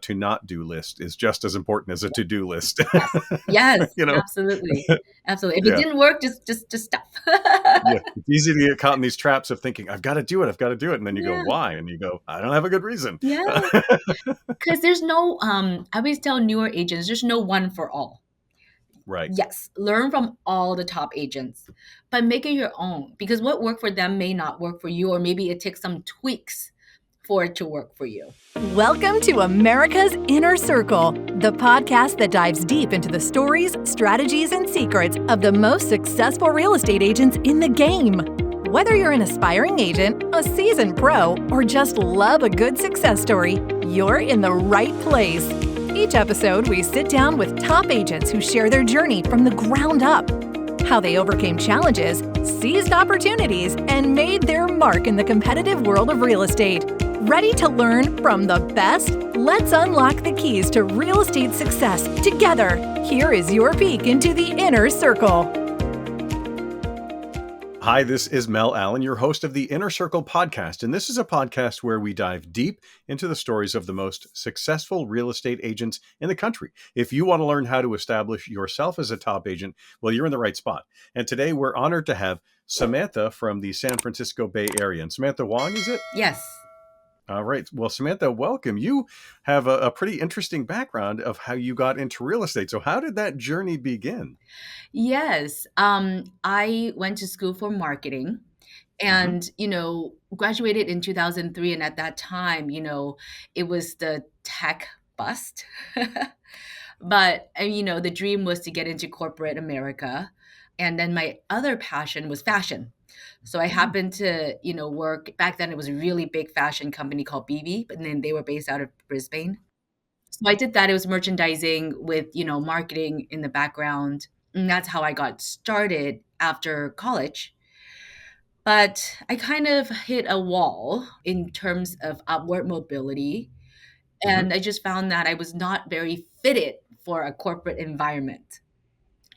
to not do list is just as important as a to-do list. Yes, You know? absolutely. Absolutely. If it Yeah. didn't work, just stop. Yeah. It's easy to get caught in these traps of thinking, I've got to do it. I've got to do it. And then you go, Yeah. why? And you go, I don't have a good reason. Yeah. Because there's no, I always tell newer agents, there's no one for all. Right. Yes, learn from all the top agents, but make it your own, because what worked for them may not work for you, or maybe it takes some tweaks for it to work for you. Welcome to America's Inner Circle, the podcast that dives deep into the stories, strategies, and secrets of the most successful real estate agents in the game. Whether you're an aspiring agent, a seasoned pro, or just love a good success story, you're in the right place. Each episode, we sit down with top agents who share their journey from the ground up, how they overcame challenges, seized opportunities, and made their mark in the competitive world of real estate. Ready to learn from the best? Let's unlock the keys to real estate success together. Here is your peek into the inner circle. Hi, this is Mel Allen, your host of the Inner Circle podcast. And this is a podcast where we dive deep into the stories of the most successful real estate agents in the country. If you want to learn how to establish yourself as a top agent, well, you're in the right spot. And today we're honored to have Samantha from the San Francisco Bay Area. And Samantha Huang, is it? Yes. All right. Well, Samantha, welcome. You have a pretty interesting background of how you got into real estate. So how did that journey begin? Yes. I went to school for marketing and, graduated in 2003. And at that time, it was the tech bust. But, the dream was to get into corporate America. And then my other passion was fashion. So I happened to, work back then. It was a really big fashion company called BB, but then they were based out of Brisbane. So I did that. It was merchandising with, marketing in the background. And that's how I got started after college. But I kind of hit a wall in terms of upward mobility. And I just found that I was not very fitted for a corporate environment.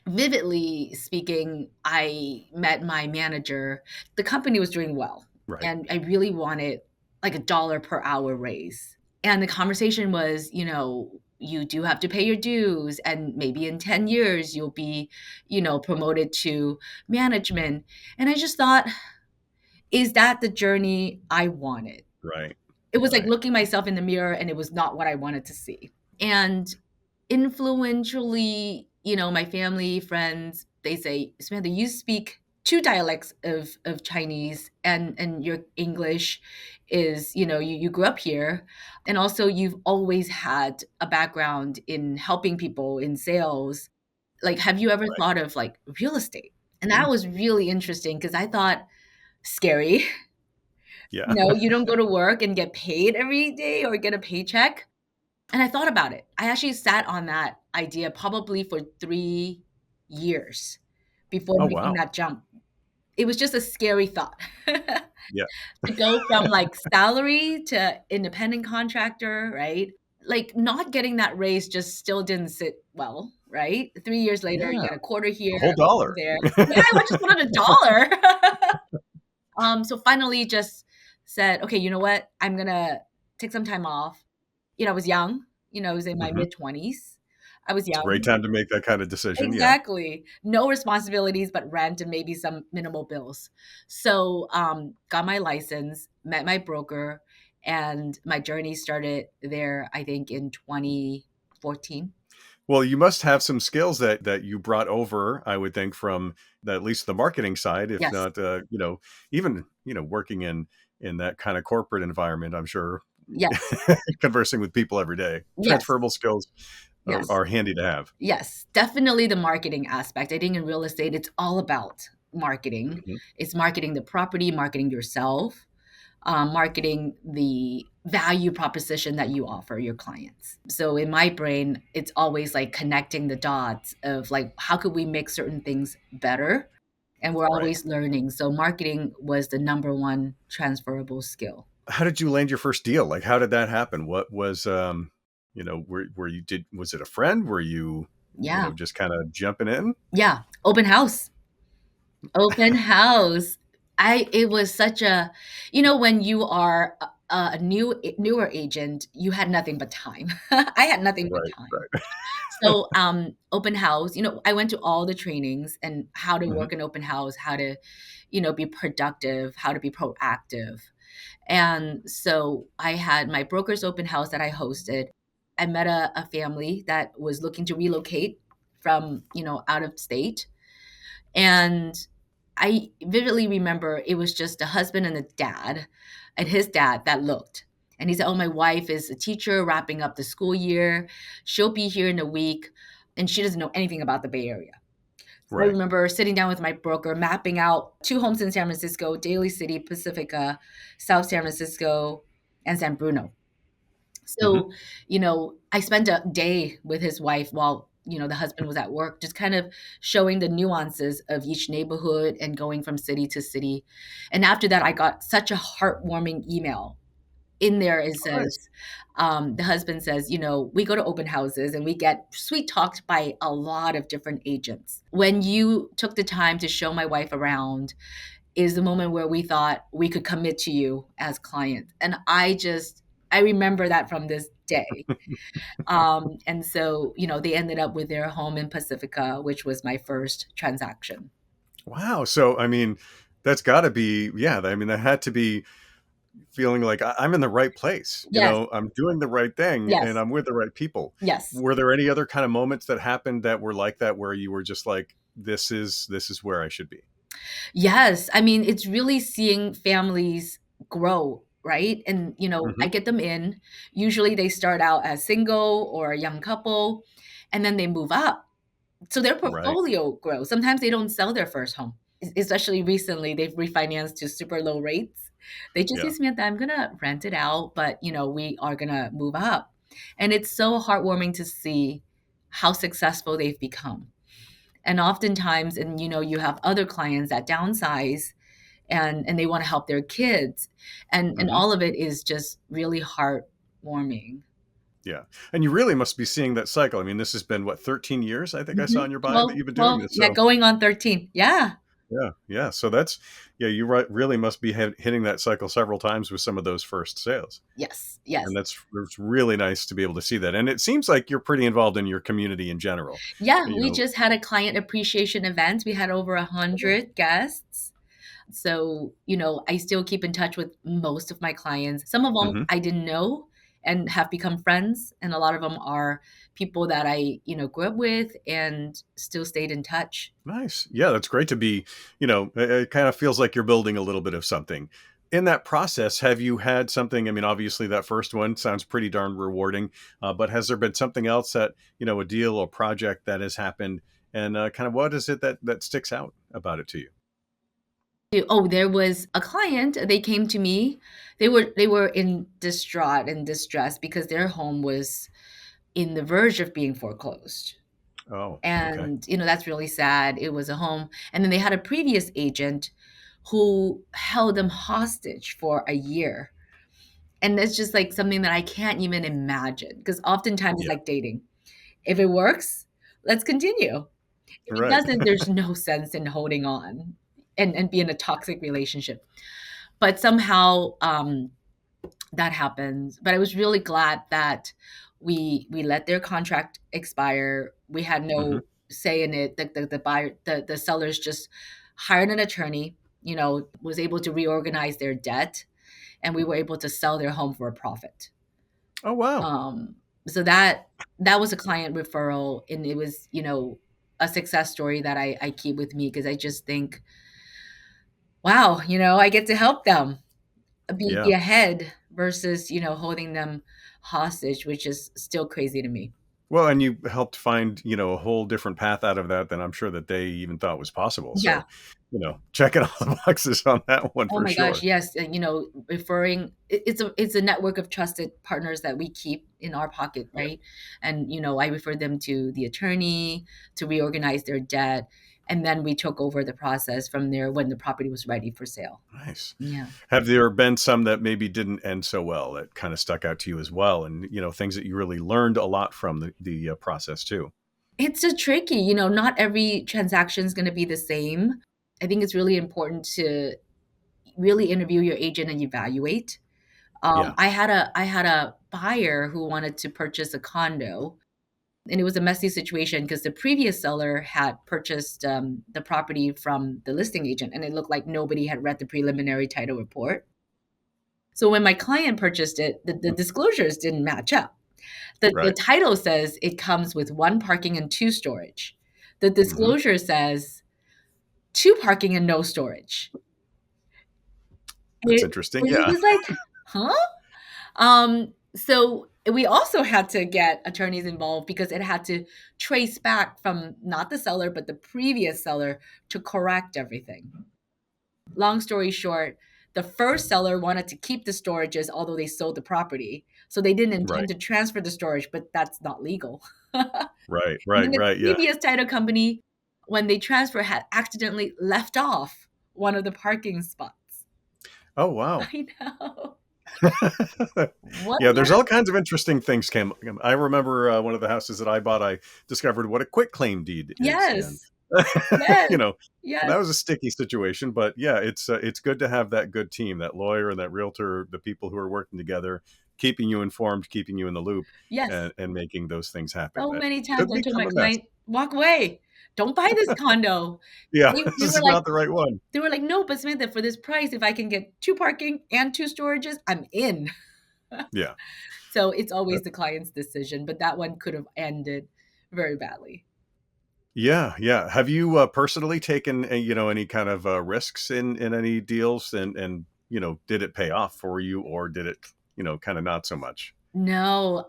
Vividly speaking, I met my manager. The company was doing well. Right. And I really wanted like $1 per hour raise. And the conversation was, you do have to pay your dues. And maybe in 10 years, you'll be, promoted to management. And I just thought, is that the journey I wanted? Right. It was like looking myself in the mirror, and it was not what I wanted to see. And influentially, my family, friends, they say, Samantha, you speak 2 dialects of Chinese, and your English is, you grew up here. And also you've always had a background in helping people in sales. Like, have you ever thought of like real estate? And that was really interesting because I thought, scary. Yeah. You don't go to work and get paid every day or get a paycheck. And I thought about it. I actually sat on that idea probably for 3 years before making that jump. It was just a scary thought. Yeah. To go from like salary to independent contractor, right? Like not getting that raise just still didn't sit well, right? 3 years later, you get a quarter here, a whole dollar there. Yeah, I just wanted $1. So finally just said, okay, you know what? I'm going to take some time off. I was young, I was in my mid-20s. I was young. It's a great time to make that kind of decision. Exactly. Yeah. No responsibilities but rent and maybe some minimal bills. So got my license, met my broker, and my journey started there, I think, in 2014. Well, you must have some skills that you brought over, I would think, from at least the marketing side, if not, even, working in that kind of corporate environment, I'm sure. Yes. Conversing with people every day. Transferable skills are handy to have. Yes, definitely the marketing aspect. I think in real estate, it's all about marketing. It's marketing the property, marketing yourself, marketing the value proposition that you offer your clients. So in my brain, it's always like connecting the dots of like, how could we make certain things better? And we're always learning. So marketing was the number one transferable skill. How did you land your first deal? Like, how did that happen? What was, was it a friend? Were you, just kind of jumping in? Yeah. Open house. It was such a, when you are a newer agent, you had nothing but time. I had nothing but Right, time. right. So, open house, I went to all the trainings and how to Mhm. work an open house, how to, be productive, how to be proactive. And so I had my broker's open house that I hosted. I met a family that was looking to relocate from, out of state. And I vividly remember it was just a husband and a dad and his dad that looked. And he said, "Oh, my wife is a teacher wrapping up the school year. She'll be here in a week. And she doesn't know anything about the Bay Area." So I Right. remember sitting down with my broker, mapping out 2 homes in San Francisco, Daly City, Pacifica, South San Francisco, and San Bruno. Mhm. So, I spent a day with his wife while, the husband was at work, just kind of showing the nuances of each neighborhood and going from city to city. And after that, I got such a heartwarming email. In there, it Oh, nice. says, the husband says, "We go to open houses and we get sweet talked by a lot of different agents. When you took the time to show my wife around is the moment where we thought we could commit to you as clients." And I remember that from this day. And so, they ended up with their home in Pacifica, which was my first transaction. Wow. So, I mean, that's gotta be, yeah, I mean, that had to be feeling like I'm in the right place. Yes, I'm doing the right thing and yes, I'm with the right people. yes. Were there any other kind of moments that happened that were like that where you were just like, this is where I should be? Yes. I mean, it's really seeing families grow, right? And, I Hmm. get them in. Usually they start out as single or a young couple, and then they move up. So their Right. portfolio grows. Sometimes they don't sell their first home. Especially recently, they've refinanced to super low rates. They just say, Yeah. "Samantha, I'm gonna rent it out, but we are gonna move up." And it's so heartwarming to see how successful they've become. And oftentimes, and you have other clients that downsize and they want to help their kids. And Hmm. all of it is just really heartwarming. Yeah. And you really must be seeing that cycle. I mean, this has been what, 13 years, I think I saw Mhm. in your bio that 12, you've been doing 12, this. yeah, So going on 13. Yeah. yeah, yeah. So that's, yeah, you right, really must be hitting that cycle several times with some of those first sales. Yes. Yes. And it's really nice to be able to see that. And it seems like you're pretty involved in your community in general. Yeah. You We know, just had a client appreciation event. We had over 100 guests. So, I still keep in touch with most of my clients. Some of them hmm. I didn't know and have become friends. And a lot of them are people that I, grew up with and still stayed in touch. Nice. Yeah, that's great to be, it kind of feels like you're building a little bit of something. In that process, have you had something? I mean, obviously that first one sounds pretty darn rewarding, but has there been something else that, a deal or project that has happened and kind of what is it that sticks out about it to you? Oh, there was a client, they came to me. They were in distraught and distress because their home was in the verge of being foreclosed. Oh, okay. And, that's really sad. It was a home, and then they had a previous agent who held them hostage for a year. And that's just, like, something that I can't even imagine. Because oftentimes it's Yeah, like dating. If it works, let's continue. If it right. doesn't, there's no sense in holding on and be in a toxic relationship. But somehow, that happens. But I was really glad that we let their contract expire. We had Hmm. no say in it. The buyer, the sellers just hired an attorney, was able to reorganize their debt, and we were able to sell their home for a profit. Oh, wow. Um, so that was a client referral, and it was, a success story that I keep with me because I just think, wow, I get to help them be Yeah. ahead versus, holding them hostage, which is still crazy to me. Well, and you helped find, a whole different path out of that than I'm sure that they even thought was possible. Yeah. So, checking all the boxes on that one Oh for my gosh, sure. yes, and, referring it's a network of trusted partners that we keep in our pocket, Yeah. right? And, I referred them to the attorney to reorganize their debt, and then we took over the process from there when the property was ready for sale. Nice. Yeah. Have there been some that maybe didn't end so well that kind of stuck out to you as well? And, things that you really learned a lot from the process too. It's a tricky, not every transaction is gonna be the same. I think it's really important to really interview your agent and evaluate. Yeah. I had a buyer who wanted to purchase a condo, and it was a messy situation because the previous seller had purchased the property from the listing agent, and it looked like nobody had read the preliminary title report. So when my client purchased it, the disclosures didn't match up. The Right. title says it comes with 1 parking and 2 storage. The Hmm. disclosure says 2 parking and no storage. That's interesting. It Yeah. was like, huh? So we also had to get attorneys involved because it had to trace back from not the seller, but the previous seller to correct everything. Long story short, the first seller wanted to keep the storages, although they sold the property. So they didn't Right. intend to transfer the storage, but that's not legal. Right. And Right. then the Right. Yeah. previous title company, when they transfer, had accidentally left off one of the parking spots. Oh, wow. I know. What? Yeah, there's all kinds of interesting things came. I remember one of the houses that I bought, I discovered what a quitclaim deed is. And, Yes. Yes. you know, Yes. that was a sticky situation. But yeah, it's good to have that good team, that lawyer and that realtor, the people who are working together, keeping you informed, keeping you in the loop, Yes. and making those things happen. So That many times could I told become my a mess. client, walk away. Don't buy this condo. Yeah, They this were is like, not the right one. no, but Samantha, for this price, if I can get 2 parking and 2 storages, I'm in. Yeah. So it's always the client's decision, but that one could have ended very badly. Yeah, yeah. Have you personally taken any kind of risks in any deals, and did it pay off for you, or did it kind of not so much? No,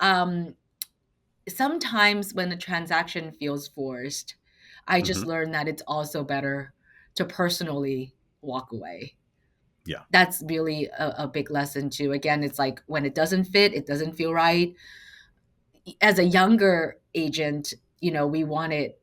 sometimes when the transaction feels forced, I just Hmm. learned that it's also better to personally walk away. Yeah, That's really a big lesson too. Again, it's like when it doesn't fit, it doesn't feel right. As a younger agent, we wanted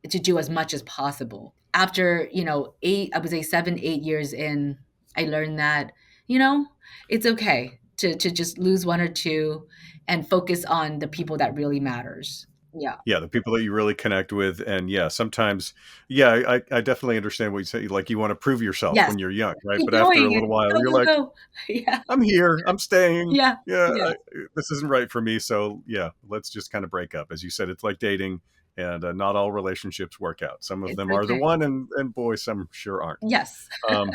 to do as much as possible. After, I would say 7, 8 years in, I learned that, you know, it's okay to just lose 1 or 2 and focus on the people that really matters. Yeah. yeah. The people that you really connect with, and yeah, sometimes, yeah, I definitely understand what you say. Like, you want to prove yourself Yes. when you're young, right? Keep But after a going. little while, Go, you're go, like, go. Yeah. I'm here, I'm staying. Yeah. Yeah, Yeah. this isn't right for me. So yeah, let's just kind of break up. As you said, it's like dating, and not all relationships work out. Some of It's them are the okay. one, and boy, some sure aren't. Yes. Um,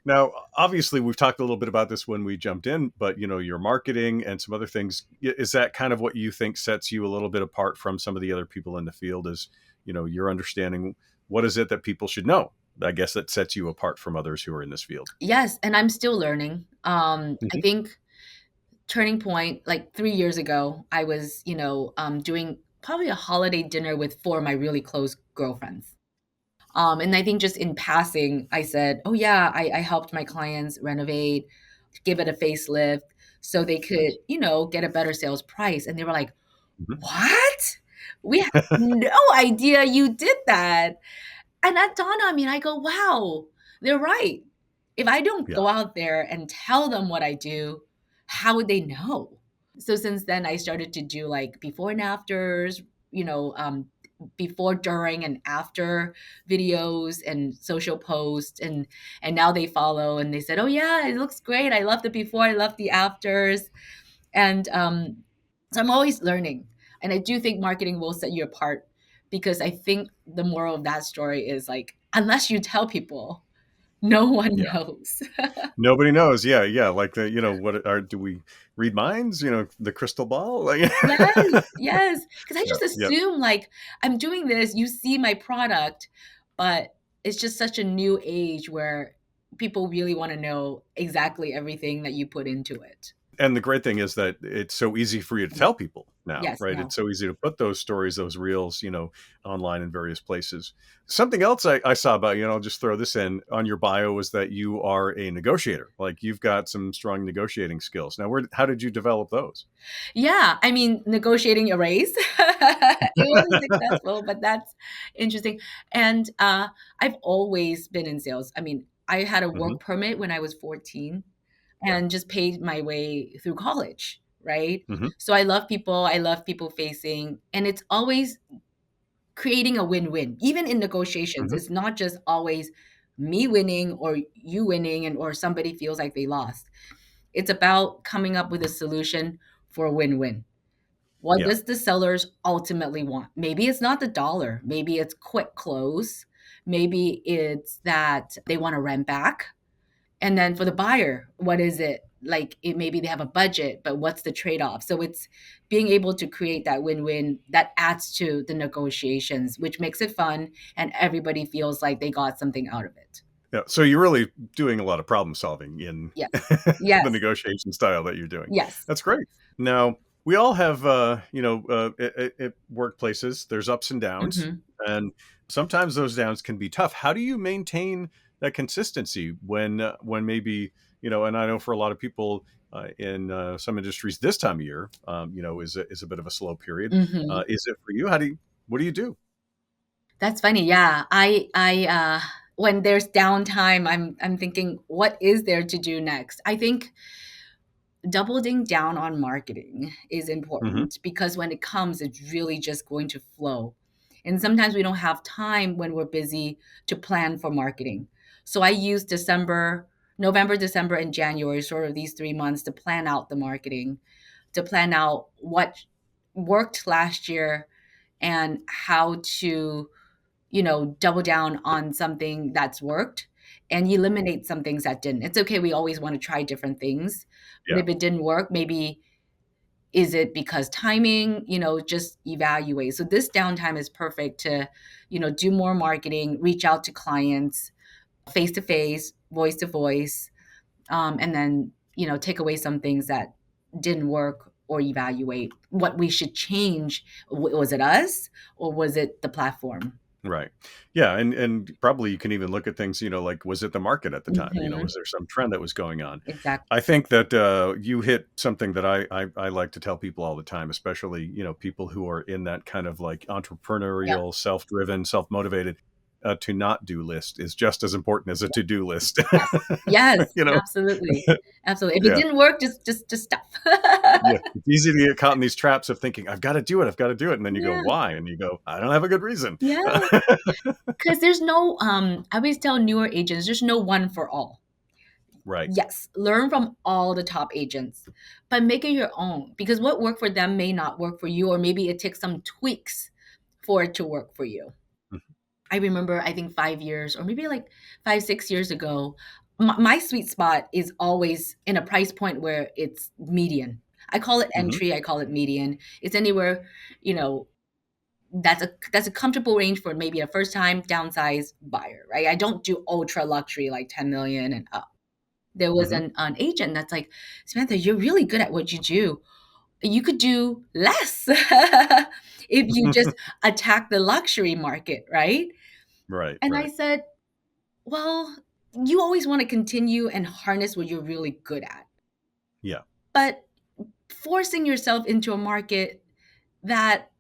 Now, obviously, we've talked a little bit about this when we jumped in, but your marketing and some other things, is that kind of what you think sets you a little bit apart from some of the other people in the field? Is your understanding, what is it that people should know? I guess that sets you apart from others who are in this field. Yes. And I'm still learning. I Hmm. think turning point, like 3 years ago, I was, doing probably a holiday dinner with 4 of my really close girlfriends. And I think just in passing, I said, "Oh yeah, I helped my clients renovate, give it a facelift, so they could, Nice. get a better sales price." And they were like, Hmm. "What? We had no idea you did that." And that dawned on me, and I go, "Wow, they're right. If I don't Yeah. go out there and tell them what I do, how would they know?" So since then, I started to do like before and afters, you know, um, before, during, and after videos and social posts, and now they follow and they said, "Oh yeah, it looks great. I love the before, I love the afters," and so I'm always learning, and I do think marketing will set you apart because I think the moral of that story is like, unless you tell people, no one Yeah. knows. Nobody knows. Yeah. Yeah. Like what do we read minds? The crystal ball? Like, Yes, yes. Because I yeah. just Yeah. assume like I'm doing this, you see my product, but it's just such a new age where people really want to know exactly everything that you put into it. And the great thing is that it's so easy for you to tell people now, Yes, right? no. It's so easy to put those stories, those reels, online in various places. Something else I saw about you, and I'll just throw this in on your bio, was that you are a negotiator. Like, you've got some strong negotiating skills. Now, how did you develop those? Yeah, I mean, negotiating a raise. It wasn't successful, but that's interesting. And I've always been in sales. I mean, I had a Hmm. work permit when I was 14 and just paid my way through college, right? Hmm. So I love people. I love people facing, and it's always creating a win-win. Even in negotiations, Hmm. it's not just always me winning or you winning and or somebody feels like they lost. It's about coming up with a solution for a win-win. What Yeah. does the sellers ultimately want? Maybe it's not the dollar. Maybe it's quick close. Maybe it's that they want to rent back. And then for the buyer, what is it? Like maybe they have a budget, but what's the trade-off? So it's being able to create that win-win that adds to the negotiations, which makes it fun and everybody feels like they got something out of it. Yeah. So you're really doing a lot of problem solving in Yes. the Yes. negotiation style that you're doing. Yes. That's great. Now, we all have, workplaces, there's ups and downs, Mhm. and sometimes those downs can be tough. How do you maintain that consistency when maybe, and I know for a lot of people in some industries this time of year, is a bit of a slow period. Mhm. Is it for you? What do you do? That's funny. Yeah. I when there's downtime, I'm thinking, what is there to do next? I think doubling down on marketing is Hmm. important because when it comes, it's really just going to flow. And sometimes we don't have time when we're busy to plan for marketing. So I use November, December, and January, sort of these 3 months to plan out the marketing, to plan out what worked last year and how to double down on something that's worked and eliminate some things that didn't. It's okay. We always want to try different things. But Yeah. if it didn't work, maybe is it because timing, just evaluate. So this downtime is perfect to, do more marketing, reach out to clients face to face, voice to voice, and then, take away some things that didn't work or evaluate what we should change. Was it us or was it the platform? Right. Yeah. And probably you can even look at things, like, was it the market at the time? Mhm. Was there some trend that was going on? Exactly. I think that you hit something that I like to tell people all the time, especially, people who are in that kind of like Yep. entrepreneurial, self-driven, self-motivated, to-not do list is just as important as a to-do list. Yes. Yes, You know? absolutely. Absolutely. If it Yeah. didn't work, just stop. Yeah. It's easy to get caught in these traps of thinking, I've got to do it. I've got to do it. And then you go, Yeah. why? And you go, I don't have a good reason. Yeah. Because there's no, I always tell newer agents, there's no one for all. Right. Yes, learn from all the top agents, but make it your own because what worked for them may not work for you, or maybe it takes some tweaks for it to work for you. Mhm. I remember, I think 5 years or maybe like 5, 6 years ago, my sweet spot is always in a price point where it's median. I call it Mhm. entry, I call it median. It's anywhere, you know, that's a comfortable range for maybe a first time downsize buyer, right? I don't do ultra luxury like 10 million and up. There was Mhm. an agent that's like, Samantha, you're really good at what you do. You could do less if you just attack the luxury market, right? Right. And I Right. said, well, you always want to continue and harness what you're really good at. Yeah. But forcing yourself into a market that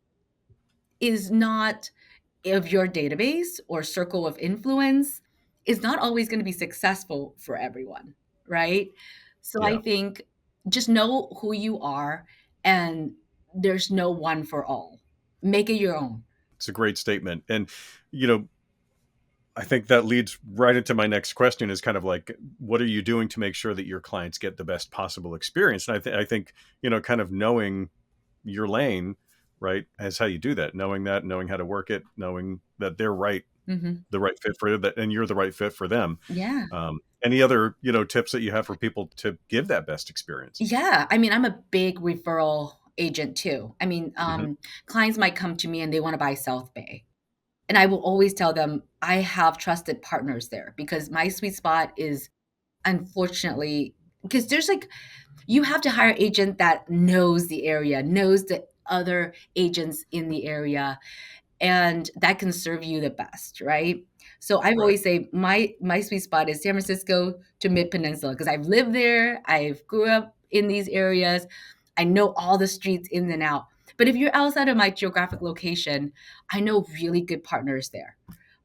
is not of your database or circle of influence is not always going to be successful for everyone, right? So I Yeah. think just know who you are and there's no one for all. Make it your own. It's a great statement. And, you know, I think that leads right into my next question is kind of like, what are you doing to make sure that your clients get the best possible experience? And I think, kind of knowing your lane, right, is how you do that. Knowing that, knowing how to work it, knowing that they're Hmm. the right fit for that, and you're the right fit for them. Yeah. Any other, tips that you have for people to give that best experience? Yeah. I mean, I'm a big referral agent too. I mean, Hmm. clients might come to me and they want to buy South Bay. And I will always tell them I have trusted partners there because my sweet spot is unfortunately because there's like you have to hire an agent that knows the area, knows the other agents in the area, and that can serve you the best, right? So I've Right. always say my sweet spot is San Francisco to Mid Peninsula because I've lived there, I've grew up in these areas, I know all the streets in and out. But if you're outside of my geographic location, I know really good partners there.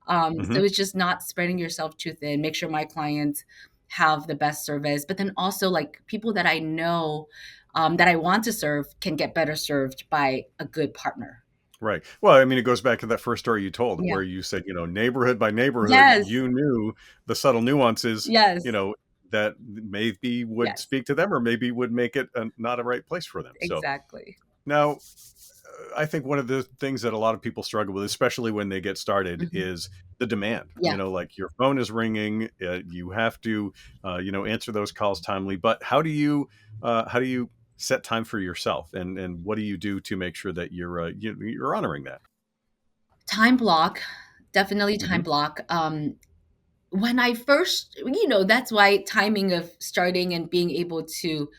Hmm. So it's just not spreading yourself too thin. Make sure my clients have the best service, but then also like people that I know that I want to serve can get better served by a good partner. Right. Well, I mean, it goes back to that first story you told Yeah. where you said, neighborhood by neighborhood, Yes. you knew the subtle nuances, Yes. that maybe would Yes, speak to them or maybe would make it not a right place for them. So exactly. now, I think one of the things that a lot of people struggle with, especially when they get started, Mhm. is the demand. Yeah. Like your phone is ringing, you have to, answer those calls timely. But how do you set time for yourself, and what do you do to make sure that you're honoring that? Time block, definitely time Hmm. block. When I first, that's why timing of starting and being able to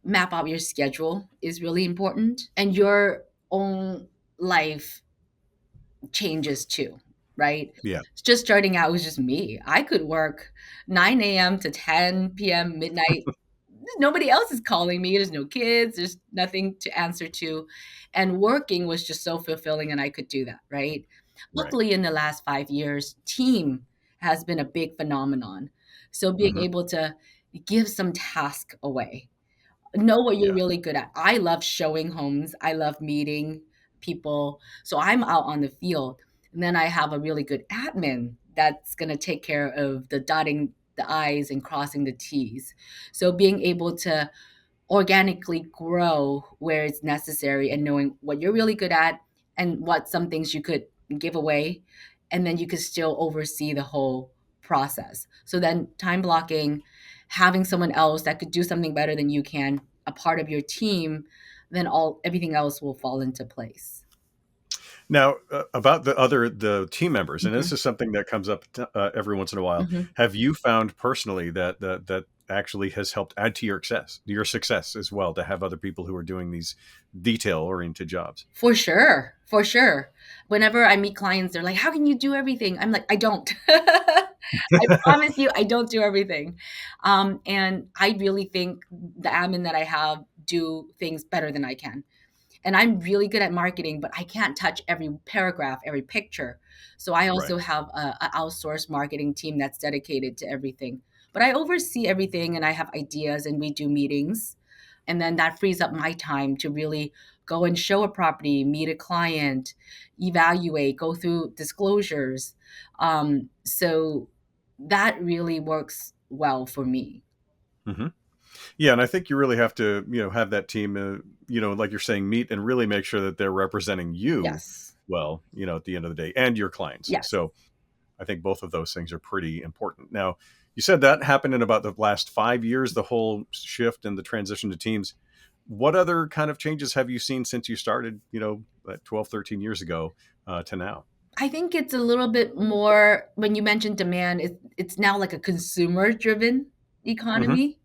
map out your schedule is really important, and your own life changes too, right? Yeah. Just starting out was just me. I could work 9 a.m. to 10 p.m., midnight. Nobody else is calling me. There's no kids, there's nothing to answer to. And working was just so fulfilling, and I could do that, right? Right. Luckily, in the last 5 years, team has been a big phenomenon. So being Hmm. able to give some task away, know what you're Yeah. really good at. I love showing homes. I love meeting people. So I'm out on the field. And then I have a really good admin that's going to take care of the dotting the I's and crossing the T's. So being able to organically grow where it's necessary and knowing what you're really good at and what some things you could give away, and then you could still oversee the whole process. So then time blocking, having someone else that could do something better than you can, a part of your team, then all everything else will fall into place. Now, about the team members, and this Mhm, is something that comes up every once in a while. mhm. Have you found personally that actually has helped add to your success as well, to have other people who are doing these detail oriented jobs? For sure, for sure. Whenever I meet clients, they're like, "How can you do everything?" I'm like, "I don't." I promise you, I don't do everything. And I really think the admin that I have do things better than I can. And I'm really good at marketing, but I can't touch every paragraph, every picture. So I Right. also have a outsourced marketing team that's dedicated to everything. But I oversee everything, and I have ideas, and we do meetings. And then that frees up my time to really go and show a property, meet a client, evaluate, go through disclosures. So that really works well for me. Hmm. Yeah, and I think you really have to, have that team, like you're saying, meet and really make sure that they're representing you Yes. well, at the end of the day, and your clients. Yes. So I think both of those things are pretty important. Now, you said that happened in about the last 5 years, the whole shift and the transition to teams. What other kind of changes have you seen since you started, 12, 13 years ago to now? I think it's a little bit more when you mentioned demand, it's now like a consumer driven Hmm. economy.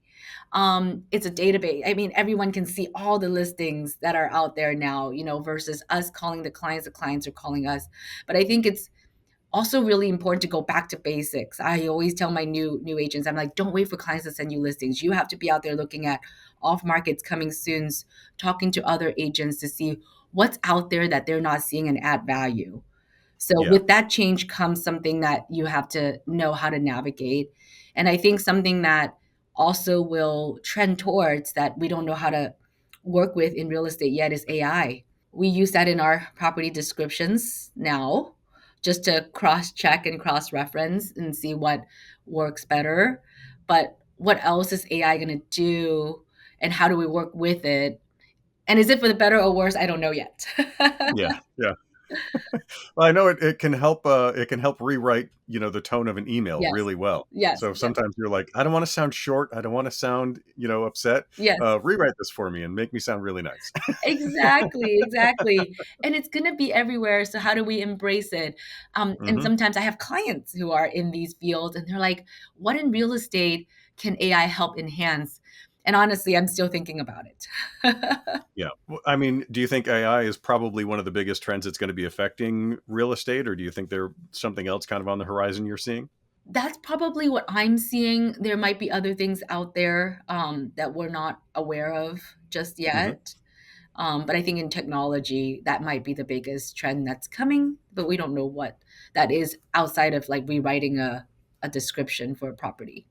It's a database. I mean, everyone can see all the listings that are out there now, versus us calling the clients are calling us. But I think it's also really important to go back to basics. I always tell my new agents, I'm like, don't wait for clients to send you listings. You have to be out there looking at off markets coming soons, talking to other agents to see what's out there that they're not seeing and add value. So Yeah. with that change comes something that you have to know how to navigate. And I think something that also will trend towards that we don't know how to work with in real estate yet is AI. We use that in our property descriptions now just to cross check and cross reference and see what works better. But what else is AI going to do, and how do we work with it? And is it for the better or worse? I don't know yet. Yeah. Yeah. Well, I know it can help. It can help rewrite, the tone of an email Yes. really well. Yes. So Yes. sometimes you're like, I don't want to sound short. I don't want to sound, upset. Yes. Rewrite this for me and make me sound really nice. Exactly, exactly. And it's gonna be everywhere, so how do we embrace it? And Hmm. sometimes I have clients who are in these fields, and they're like, "What in real estate can AI help enhance?" And honestly, I'm still thinking about it. Yeah. I mean, do you think AI is probably one of the biggest trends that's going to be affecting real estate, or do you think there's something else kind of on the horizon you're seeing? That's probably what I'm seeing. There might be other things out there, that we're not aware of just Hmm. yet. But I think in technology, that might be the biggest trend that's coming, but we don't know what that is outside of like rewriting a description for a property.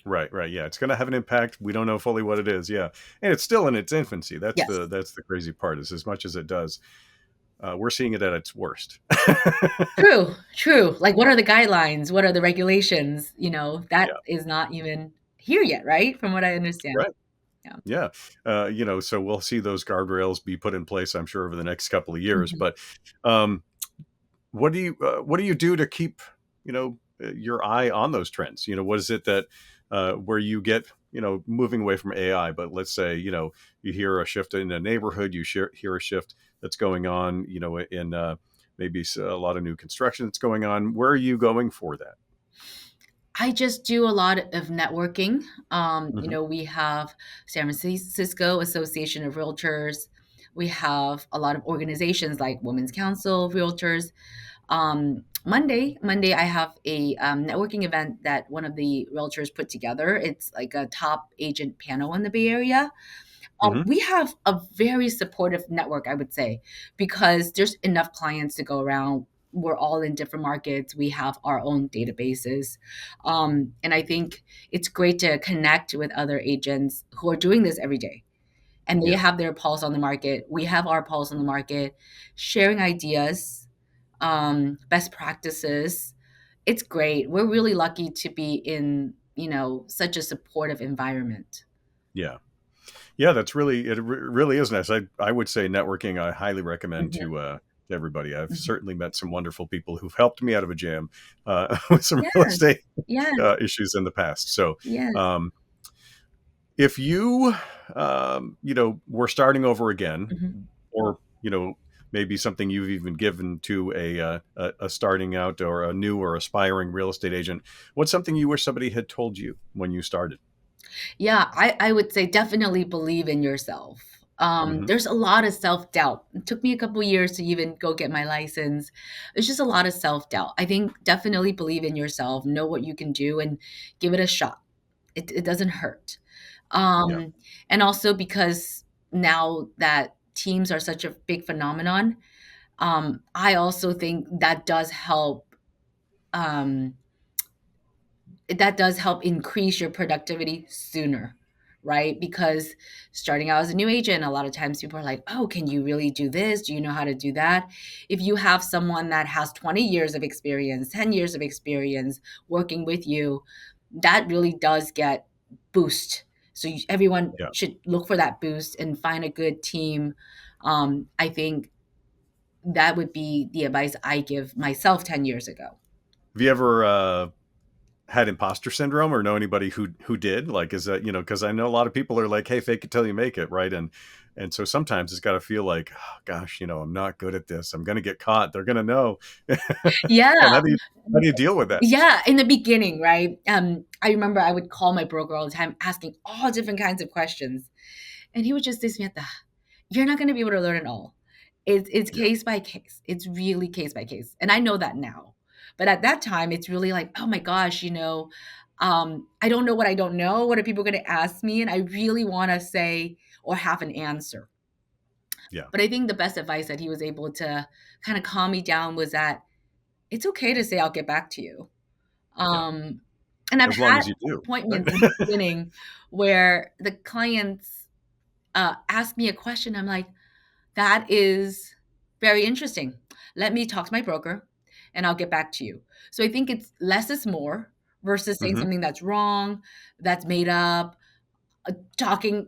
Right, right. Yeah, it's going to have an impact. We don't know fully what it is. Yeah, and it's still in its infancy. That's Yes. the crazy part. Is as much as it does, we're seeing it at its worst. True, true. Like, what are the guidelines? What are the regulations? That Yeah. is not even here yet, right? From what I understand. Right. Yeah. Yeah. So we'll see those guardrails be put in place, I'm sure, over the next couple of years. Mhm. But um, what do you do to keep, your eye on those trends? What is it that where you get, moving away from AI, but let's say, you hear a shift in a neighborhood, hear a shift that's going on, in maybe a lot of new construction that's going on. Where are you going for that? I just do a lot of networking. Hmm. We have San Francisco Association of Realtors. We have a lot of organizations like Women's Council of Realtors. Monday, I have a networking event that one of the realtors put together. It's like a top agent panel in the Bay Area. Hmm. We have a very supportive network, I would say, because there's enough clients to go around. We're all in different markets. We have our own databases. And I think it's great to connect with other agents who are doing this every day. And they Yeah. have their pulse on the market. We have our pulse on the market, sharing ideas, best practices. It's great. We're really lucky to be in, such a supportive environment. Yeah. Yeah, really is nice. I would say networking, I highly recommend Mhm, to everybody. I've mhm. certainly met some wonderful people who've helped me out of a jam with some real Yes, estate yes, issues in the past. So, yes. um, if you, were starting over again, Mhm. or maybe something you've even given to a starting out or a new or aspiring real estate agent, what's something you wish somebody had told you when you started? Yeah, I would say definitely believe in yourself. Hmm. There's a lot of self-doubt. It took me a couple years to even go get my license. It's just a lot of self-doubt. I think definitely believe in yourself, know what you can do, and give it a shot. It doesn't hurt. Yeah. Um, and also because now that teams are such a big phenomenon, I also think um, that does help increase your productivity sooner, right? Because starting out as a new agent, a lot of times people are like, oh, can you really do this? Do you know how to do that? If you have someone that has 20 years of experience, 10 years of experience working with you, that really does get boost. So everyone Yeah. should look for that boost and find a good team. I think that would be the advice I give myself 10 years ago. Have you ever had imposter syndrome or know anybody who did? Like, is that, because I know a lot of people are like, hey, fake it till you make it, right? And so sometimes it's got to feel like, oh, gosh, I'm not good at this, I'm going to get caught, they're going to know. Yeah. And how do you deal with that? Yeah, in the beginning, right? I remember I would call my broker all the time asking all different kinds of questions. And he would just say to me at the, you're not going to be able to learn it all. It's Yeah. case by case. It's really case by case. And I know that now. But at that time, it's really like, oh my gosh, I don't know what I don't know. What are people going to ask me? And I really want to say or have an answer. Yeah. But I think the best advice that he was able to kind of calm me down was that it's okay to say, I'll get back to you. Yeah. Um, and I've As long had as you do, right? appointments in the beginning where the clients ask me a question. I'm like, that is very interesting. Let me talk to my broker and I'll get back to you. So I think it's less is more versus saying Hmm. something that's wrong, that's made up, talking,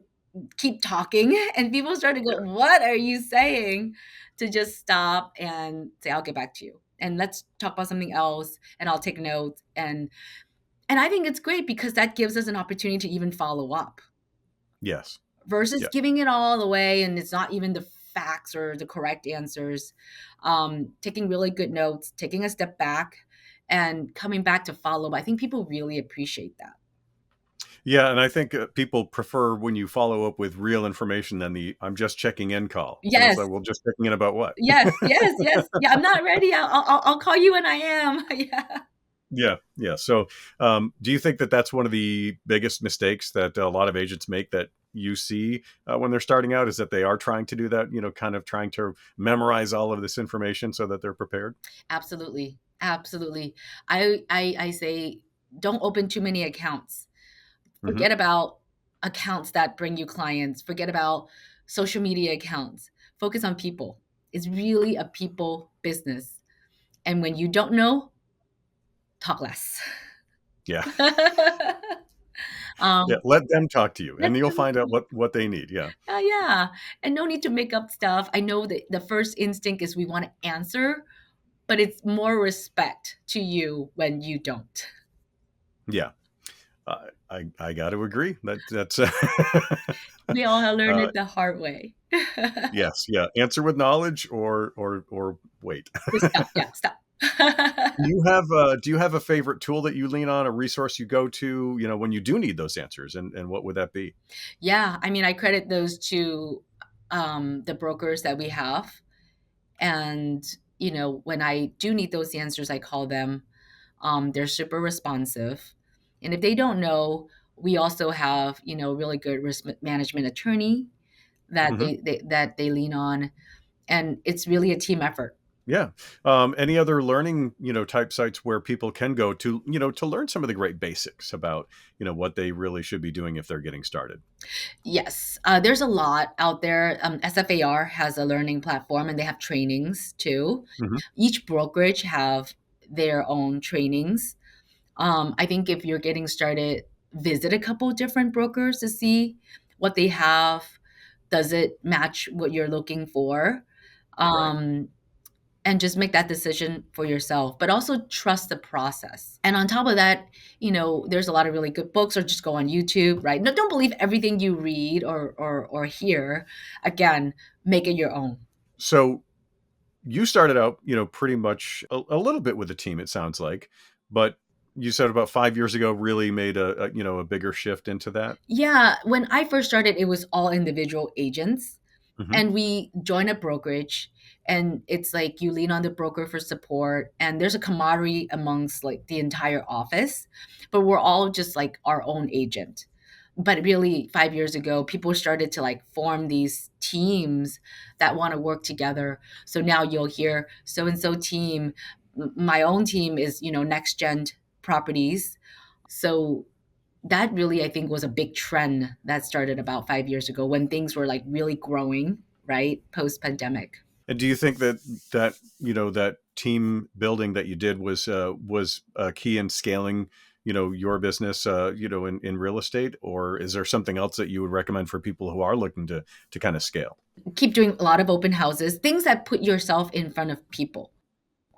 keep talking. And people start to go, Yeah. what are you saying? To just stop and say, I'll get back to you. And let's talk about something else and I'll take notes. And I think it's great because that gives us an opportunity to even follow up Yes. versus Yeah. giving it all away and it's not even the facts or the correct answers. Taking really good notes, taking a step back, and coming back to follow up. I think people really appreciate that. Yeah. And I think people prefer when you follow up with real information than the "I'm just checking in" call. And it's Yes, like, well, just checking in about what? yes, yes, yes. Yeah, I'm not ready. I'll call you when I am. Yeah. Yeah, yeah. So, do you think that that's one of the biggest mistakes that a lot of agents make that you see when they're starting out? Is that they are trying to do that, kind of trying to memorize all of this information so that they're prepared? Absolutely. Absolutely. I say don't open too many accounts. Hmm. Forget about accounts that bring you clients. Forget about social media accounts. Focus on people. It's really a people business. And when you don't know, talk less. Yeah. Yeah, Um, let them talk to you, let and you'll them find out what they need. Yeah. yeah, and no need to make up stuff. I know that the first instinct is we want to answer, but it's more respect to you when you don't. Yeah. I got to agree. That's We all have learned uh, it the hard way. yes, yeah. Answer with knowledge or wait. Just stop. Yeah, stop. Do you have a favorite tool that you lean on, a resource you go to, when you do need those answers, and what would that be? Yeah, I mean, I credit those to the brokers that we have. And, when I do need those answers, I call them. They're super responsive. And if they don't know, we also have, really good risk management attorney that Hmm. that they lean on. And it's really a team effort. Yeah. Any other learning, type sites where people can go to, to learn some of the great basics about, what they really should be doing if they're getting started? Yes, there's a lot out there. SFAR has a learning platform and they have trainings too. Hmm. Each brokerage have their own trainings. I think if you're getting started, visit a couple different brokers to see what they have. Does it match what you're looking for? Right. Um, and just make that decision for yourself, but also trust the process. And on top of that, there's a lot of really good books, or just go on YouTube, right? No, don't believe everything you read or hear. Again, make it your own. So you started out, pretty much a little bit with a team, it sounds like, but you said about 5 years ago really made a bigger shift into that. Yeah, when I first started, it was all individual agents. Hmm. And we join a brokerage, and it's like you lean on the broker for support, and there's a camaraderie amongst like the entire office, but we're all just like our own agent. But really 5 years ago, people started to like form these teams that want to work together. So now you'll hear so and so team. My own team is next gen properties. So that really, I think, was a big trend that started about 5 years ago when things were like really growing, right? Post pandemic. And do you think that team building that you did was key in scaling, your business, in real estate, or is there something else that you would recommend for people who are looking to kind of scale? Keep doing a lot of open houses, things that put yourself in front of people.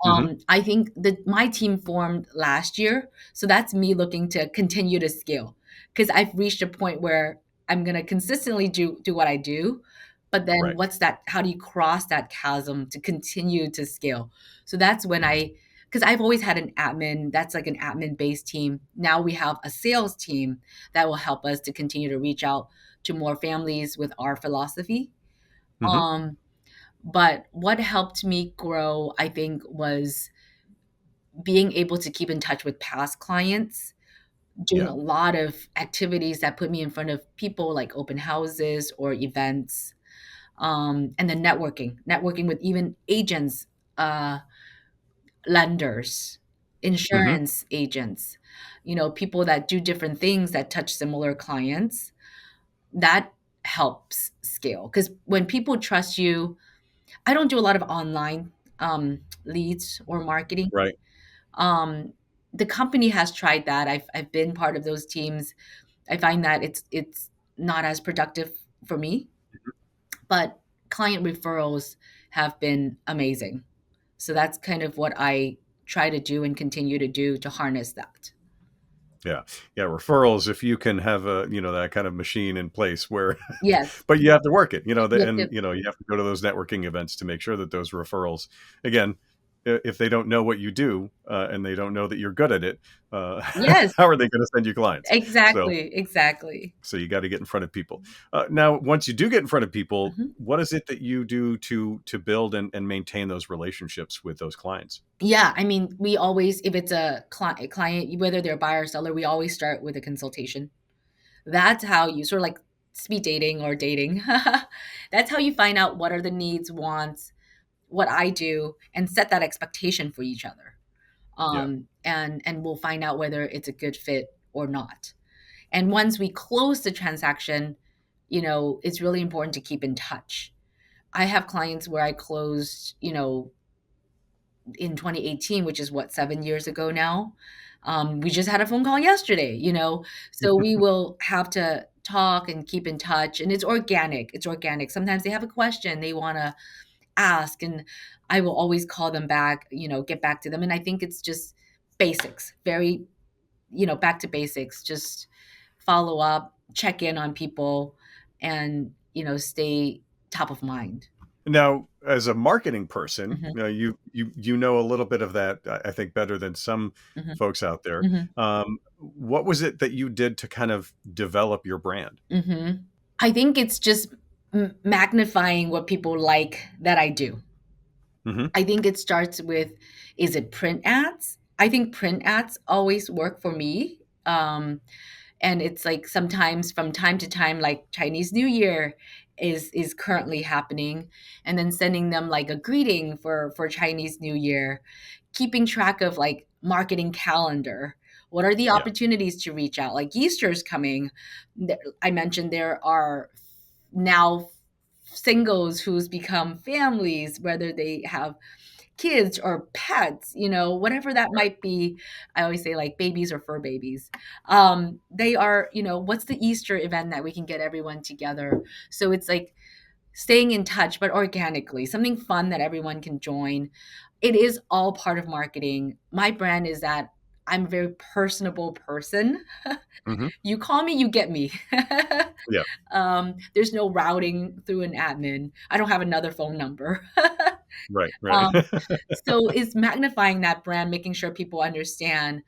Hmm. I think that my team formed last year, so that's me looking to continue to scale because I've reached a point where I'm gonna consistently do what I do, but then Right. what's that? How do you cross that chasm to continue to scale? So that's when because I've always had an admin, that's like an admin based team. Now we have a sales team that will help us to continue to reach out to more families with our philosophy. Hmm. Um, but what helped me grow, I think, was being able to keep in touch with past clients, doing Yeah. a lot of activities that put me in front of people like open houses or events, and then networking with even agents, lenders, Hmm. insurance agents, people that do different things that touch similar clients. That helps scale because when people trust you, I don't do a lot of online leads or marketing. Right. Um, the company has tried that. I've been part of those teams. I find that it's not as productive for me, but client referrals have been amazing. So that's kind of what I try to do and continue to do to harness that. Yeah. Yeah. Referrals, if you can have that kind of machine in place where, Yes. but you have to work it, Yep, and, yep. you have to go to those networking events to make sure that those referrals, again, if they don't know what you do, and they don't know that you're good at it, Yes, how are they going to send you clients? So, exactly, exactly. so you got to get in front of people. Now, once you do get in front of people, Mhm. what is it that you do to build and maintain those relationships with those clients? Yeah, I mean, we always, if it's a client, whether they're buyer or seller, we always start with a consultation. That's how you sort of like speed dating or dating. That's how you find out what are the needs, wants, what I do, and set that expectation for each other. Yeah. And we'll find out whether it's a good fit or not. And once we close the transaction, it's really important to keep in touch. I have clients where I closed, in 2018, which is what, 7 years ago now. We just had a phone call yesterday, so we will have to talk and keep in touch. And it's organic. It's organic. Sometimes they have a question they want to ask, and I will always call them back, get back to them. And I think it's just basics, very, back to basics, just follow up, check in on people, and, stay top of mind. Now, as a marketing person, Mhm, you know a little bit of that, I think, better than some mhm, folks out there. mhm, What was it that you did to kind of develop your brand? mhm. I think it's just magnifying what people like that I do. Hmm. I think it starts with, is it print ads? I think print ads always work for me. And it's like sometimes from time to time, like Chinese New Year is currently happening, and then sending them like a greeting for Chinese New Year, keeping track of like marketing calendar. What are the Yeah. opportunities to reach out? Like Easter's coming. I mentioned there are now singles who's become families, whether they have kids or pets, whatever that might be. I always say like babies or fur babies. They are, what's the Easter event that we can get everyone together? So it's like staying in touch, but organically, something fun that everyone can join. It is all part of marketing. My brand is that I'm a very personable person. Hmm. You call me, you get me. Yeah. There's no routing through an admin. I don't have another phone number. Right. Right. um, so it's magnifying that brand, making sure people understand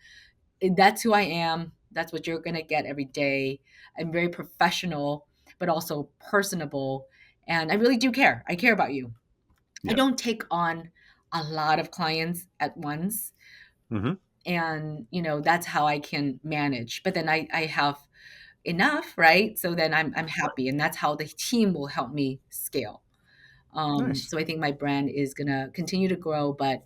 that's who I am. That's what you're going to get every day. I'm very professional, but also personable. And I really do care. I care about you. I Yeah. don't take on a lot of clients at once. Hmm. And, that's how I can manage. But then I have enough, right? So then I'm Right. happy. And that's how the team will help me scale. Nice. So I think my brand is going to continue to grow, but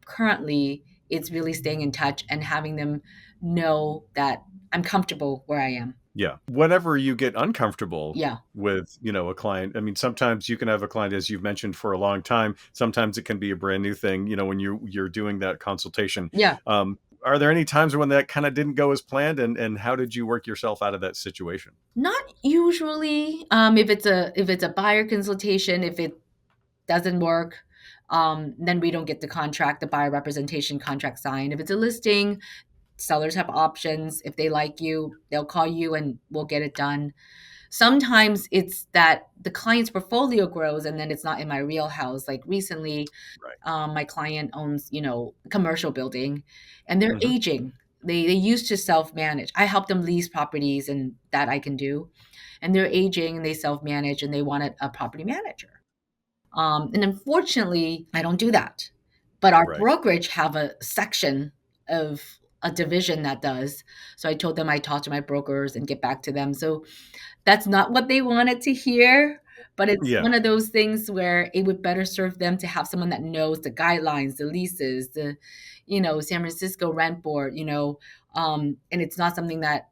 currently it's really staying in touch and having them know that I'm comfortable where I am. Yeah. Whenever you get uncomfortable Yeah. with, a client, I mean, sometimes you can have a client, as you've mentioned, for a long time. Sometimes it can be a brand new thing, when you're doing that consultation. Yeah. Are there any times when that kind of didn't go as planned, and how did you work yourself out of that situation? Not usually. If it's a buyer consultation, if it doesn't work, then we don't get the buyer representation contract signed. If it's a listing, sellers have options. If they like you, they'll call you and we'll get it done. Sometimes it's that the client's portfolio grows and then it's not in my real house. Like recently, Right. my client owns, a commercial building, and they're Hmm. aging. They used to self-manage. I help them lease properties, and that I can do. And they're aging and they self-manage and they wanted a property manager. And unfortunately, I don't do that. But our Right. brokerage have a section of a division that does. So I told them I talk to my brokers and get back to them. So that's not what they wanted to hear, but it's Yeah. one of those things where it would better serve them to have someone that knows the guidelines, the leases, San Francisco rent board, and it's not something that,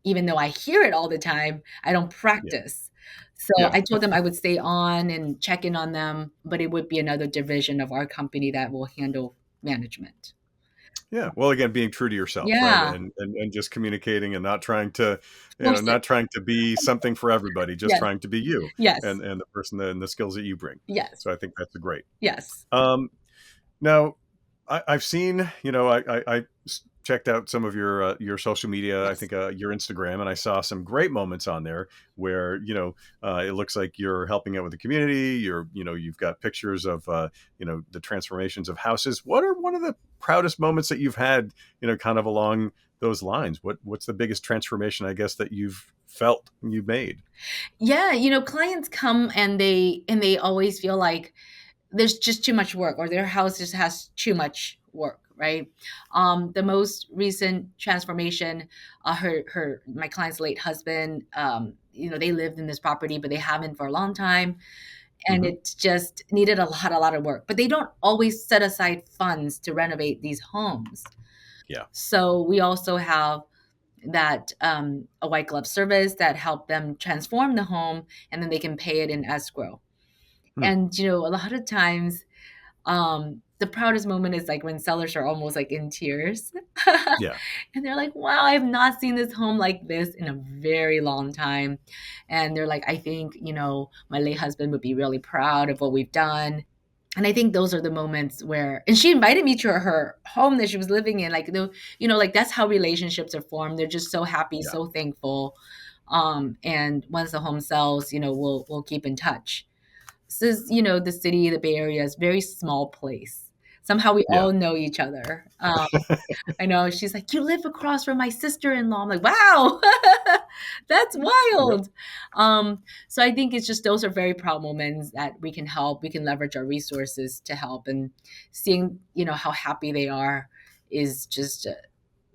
even though I hear it all the time, I don't Yeah. practice. So Yeah. I told them I would stay on and check in on them, but it would be another division of our company that will handle management. Yeah. Well, again, being true to yourself, right? Yeah. And just communicating and not trying to, Force it. not trying to be something for everybody, just Yes. trying to be you Yes. and the person and the skills that you bring. Yes. So I think that's great. Yes. Now, I've seen, I checked out some of your social media, I Yes. think your Instagram, and I saw some great moments on there where, it looks like you're helping out with the community. You've got pictures of, the transformations of houses. What are one of the proudest moments that you've had, kind of along those lines? What's the biggest transformation, I guess, that you've felt you've made? Yeah, clients come and they always feel like there's just too much work, or their house just has too much work, right? The most recent transformation, my client's late husband, they lived in this property, but they haven't for a long time, and Hmm. it just needed a lot of work. But they don't always set aside funds to renovate these homes. Yeah. So we also have that a white glove service that help them transform the home, and then they can pay it in escrow. Hmm. And a lot of times, the proudest moment is like when sellers are almost like in tears. Yeah. And they're like, wow, I have not seen this home like this in a very long time. And they're like, I think, my late husband would be really proud of what we've done. And I think those are the moments where, and she invited me to her home that she was living in. Like, like that's how relationships are formed. They're just so happy, Yeah. so thankful. And once the home sells, we'll keep in touch. This is, the city, the Bay Area is a very small place. Somehow we Yeah. all know each other. I know she's like, you live across from my sister-in-law. I'm like, wow, that's Yep. wild. So I think it's just, those are very proud moments that we can help. We can leverage our resources to help, and seeing, how happy they are is just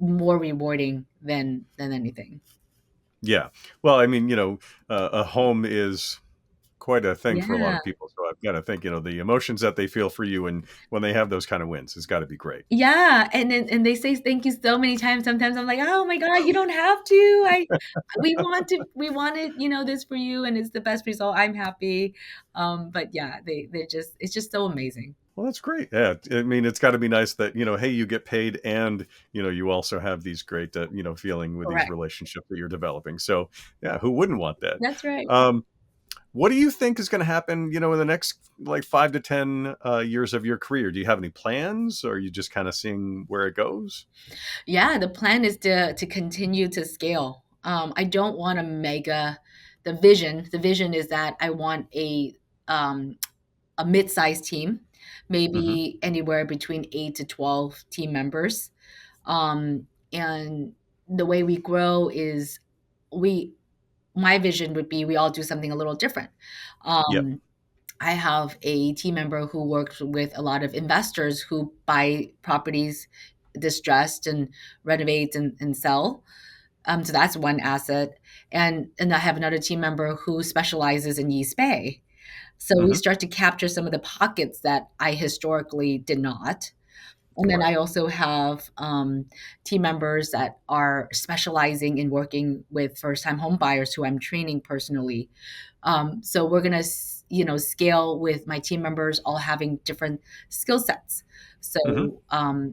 more rewarding than anything. Yeah. Well, I mean, a home is quite a thing for a lot Yeah. of people. So I've got to think, the emotions that they feel for you and when they have those kind of wins has got to be great. Yeah, and they say thank you so many times. Sometimes I'm like, "Oh my god, you don't have to. We wanted, this for you, and it's the best result. I'm happy." But yeah, they're just, it's just so amazing. Well, that's great. Yeah. I mean, it's got to be nice that, hey, you get paid and, you also have these great, feeling with these Correct. relationships that you're developing. So, yeah, who wouldn't want that? That's right. Um, what do you think is going to happen, in the next like 5 to 10 years of your career? Do you have any plans, or are you just kind of seeing where it goes? Yeah, the plan is to continue to scale. I don't want a mega. The vision is that I want a mid-sized team, Hmm. maybe anywhere between 8 to 12 team members. And the way we grow is, we my vision would be we all do something a little different. Yep. I have a team member who works with a lot of investors who buy properties distressed and renovate and sell. So that's one asset. And I have another team member who specializes in East Bay. So we Hmm. start to capture some of the pockets that I historically did not. And then Right. I also have team members that are specializing in working with first-time home buyers who I'm training personally. So we're gonna, scale with my team members all having different skill sets. Hmm. So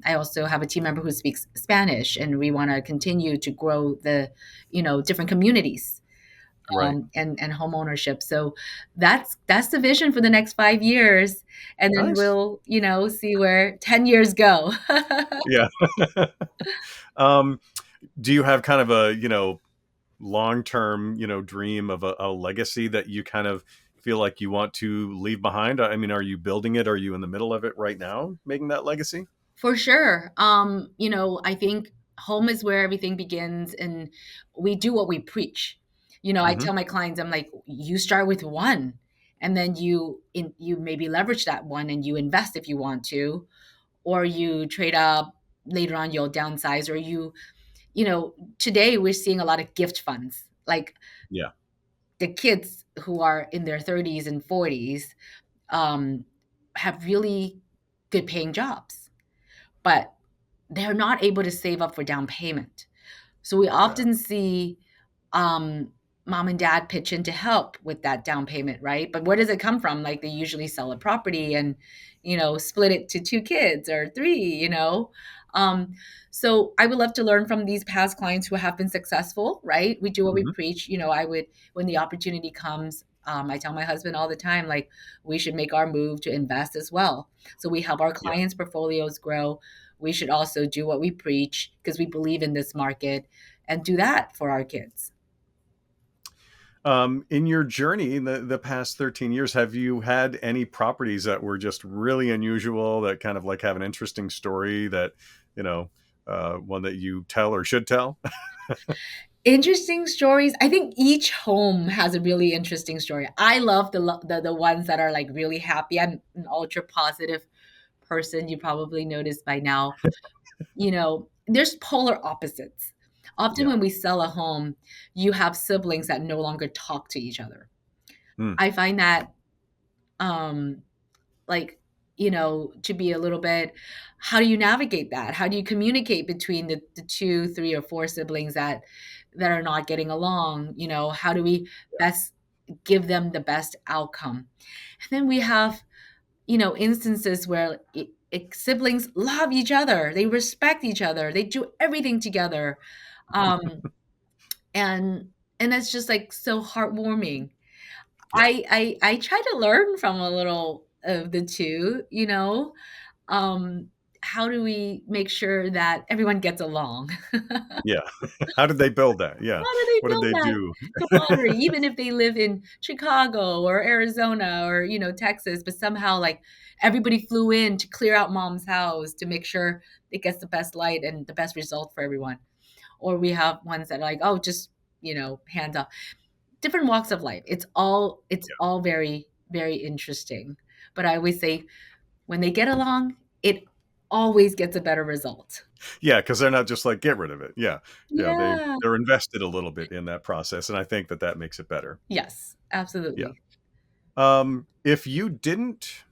I also have a team member who speaks Spanish, and we want to continue to grow the, different communities, Right. and home ownership. So that's the vision for the next 5 years, and then Nice. we'll, see where 10 years go. Yeah. um, do you have kind of a, long-term, dream of a legacy that you kind of feel like you want to leave behind? I mean, are you building it? Are you in the middle of it right now, making that legacy? For sure. I think home is where everything begins, and we do what we preach. I Hmm. tell my clients, I'm like, you start with one, and then you maybe leverage that one and you invest if you want to, or you trade up. Later on, you'll downsize, or today we're seeing a lot of gift funds, like Yeah. the kids who are in their 30s and 40s, um, have really good paying jobs, but they're not able to save up for down payment. So we Yeah. often see um, mom and dad pitch in to help with that down payment, right? But where does it come from? Like, they usually sell a property and, split it to two kids or three. Um, so I would love to learn from these past clients who have been successful, right? We do what we Hmm. preach. I would, when the opportunity comes, I tell my husband all the time, like, we should make our move to invest as well. So we help our Yeah. clients' portfolios grow. We should also do what we preach because we believe in this market, and do that for our kids. In your journey in the past 13 years, have you had any properties that were just really unusual that kind of like have an interesting story that, you know, one that you tell or should tell? Interesting stories. I think each home has a really interesting story. I love the ones that are like really happy. I'm an ultra positive person. You probably noticed by now. There's polar opposites. Often Yeah. when we sell a home, you have siblings that no longer talk to each other. Mm, I find that um like, to be a little bit, how do you navigate that? How do you communicate between the two, three, or four siblings that are not getting along? How do we best give them the best outcome? And then we have instances where siblings love each other, they respect each other, they do everything together. Um, and it's just like so heartwarming. Yeah. I try to learn from a little of the two, um, how do we make sure that everyone gets along? Yeah. How did they build that? Yeah. How do they What did build they that do? camaraderie, even if they live in Chicago or Arizona or, Texas, but somehow like everybody flew in to clear out mom's house to make sure it gets the best light and the best result for everyone. Or we have ones that are like, oh, just, hands off. Different walks of life. It's all very, very interesting. But I always say when they get along, it always gets a better result. Yeah, because they're not just like, get rid of it. Yeah. Yeah. They're invested a little bit in that process. And I think that makes it better. Yes, Yeah. absolutely. If you didn't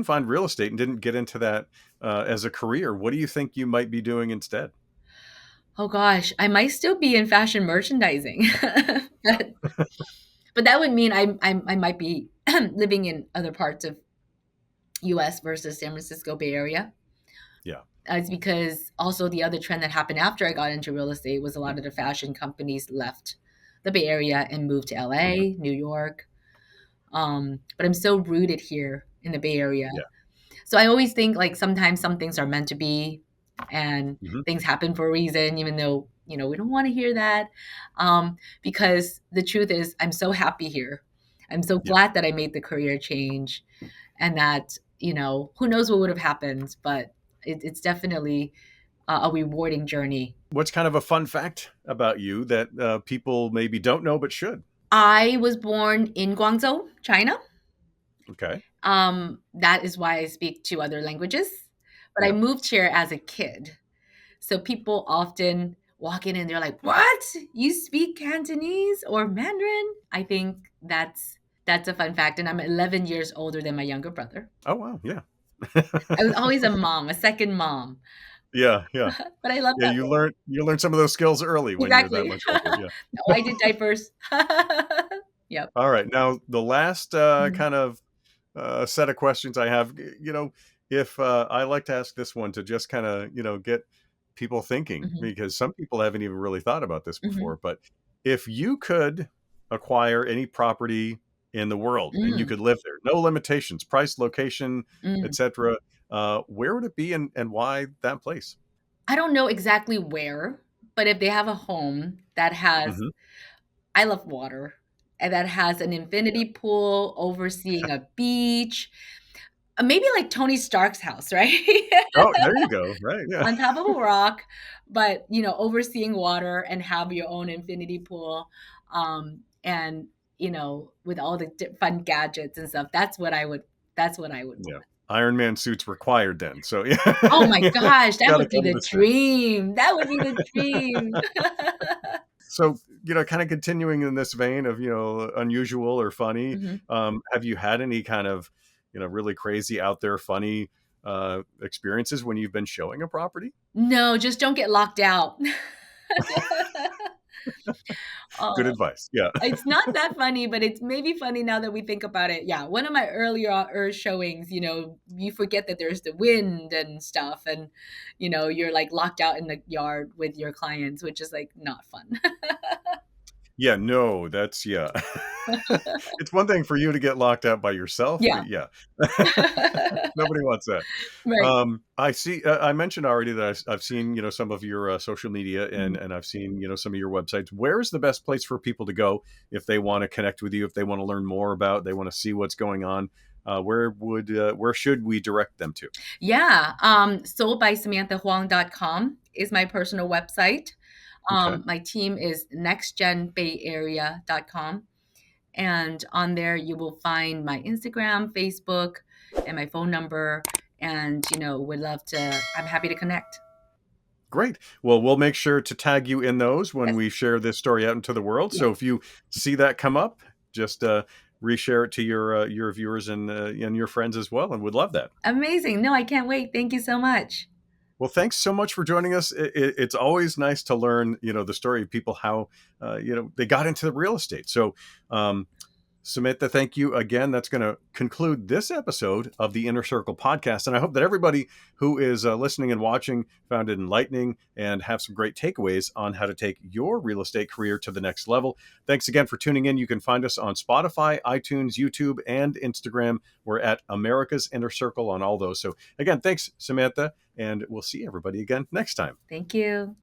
find real estate and didn't get into that as a career, what do you think you might be doing instead? Oh gosh, I might still be in fashion merchandising, but that would mean I might be living in other parts of U.S. versus San Francisco Bay Area. Yeah. It's because also the other trend that happened after I got into real estate was a lot of the fashion companies left the Bay Area and moved to Mhm. L.A., New York. But I'm so rooted here in the Bay Area. Yeah. So I always think like sometimes some things are meant to be and Mhm. things happen for a reason, even though, we don't want to hear that. Because the truth is, I'm so happy here. I'm so Yeah. glad that I made the career change and that, who knows what would have happened, but it's definitely a rewarding journey. What's kind of a fun fact about you that people maybe don't know but should? I was born in Guangzhou, China. Okay. That is why I speak two other languages. But I Yeah. moved here as a kid. So people often walk in and they're like, "What? You speak Cantonese or Mandarin?" I think that's a fun fact, and I'm 11 years older than my younger brother. Oh, wow. Yeah. I was always a mom, a second mom, Yeah. Yeah. but I love Yeah. that role. You learn some of those skills early when you're that Exactly. much older. Yeah. Oh, I did diapers. Yep. All right. Now, the last Mhm, kind of set of questions I have, if I like to ask this one to just kind of, get people thinking, mhm, because some people haven't even really thought about this mhm, before. But if you could acquire any property in the world and you mm, could live there, no limitations, price, location, mm. etc., where would it be and why that place? I don't know exactly where, but if they have a home that has Hmm. I love water, and that has an infinity pool overseeing a beach, maybe like Tony Stark's house, right? Oh, there you go. Right. Yeah. On top of a rock, but, overseeing water and have your own infinity pool, and, with all the fun gadgets and stuff, that's what I would Yeah. want. Iron Man suits required then. So yeah, Oh my gosh, that got to would be come the to stay. dream. That would be the dream. So, kind of continuing in this vein of, unusual or funny, Mhm. have you had any kind of, really crazy out there funny experiences when you've been showing a property? No, just don't get locked out. Good Oh, advice. Yeah. it's not that funny, but it's maybe funny now that we think about it. Yeah, one of my earlier showings, you forget that there's the wind and stuff, and you're like locked out in the yard with your clients, which is like not fun. Yeah. No, that's, yeah. It's one thing for you to get locked out by yourself, Yeah. but yeah, nobody wants that. Right. I see. I mentioned already that I've seen some of your social media and Mhm. and I've seen some of your websites. Where is the best place for people to go if they want to connect with you, if they want to learn more about, they want to see what's going on? Where should we direct them to? Yeah. Soldbysamanthahuang.com is my personal website. Okay, My team is nextgenbayarea.com. And on there, you will find my Instagram, Facebook, and my phone number. And, I'm happy to connect. great. Well, we'll make sure to tag you in those when Yes. we share this story out into the world. Yeah. So if you see that come up, just reshare it to your viewers and your friends as well, and would love that. Amazing. No, I can't wait. Thank you so much. Well, thanks so much for joining us. It's always nice to learn, the story of people, how, they got into real estate. So, um, Samantha, thank you again. That's going to conclude this episode of the Inner Circle podcast. And I hope that everybody who is listening and watching found it enlightening and have some great takeaways on how to take your real estate career to the next level. Thanks again for tuning in. You can find us on Spotify, iTunes, YouTube, and Instagram. We're at America's Inner Circle on all those. So again, thanks, Samantha. And we'll see everybody again next time. Thank you.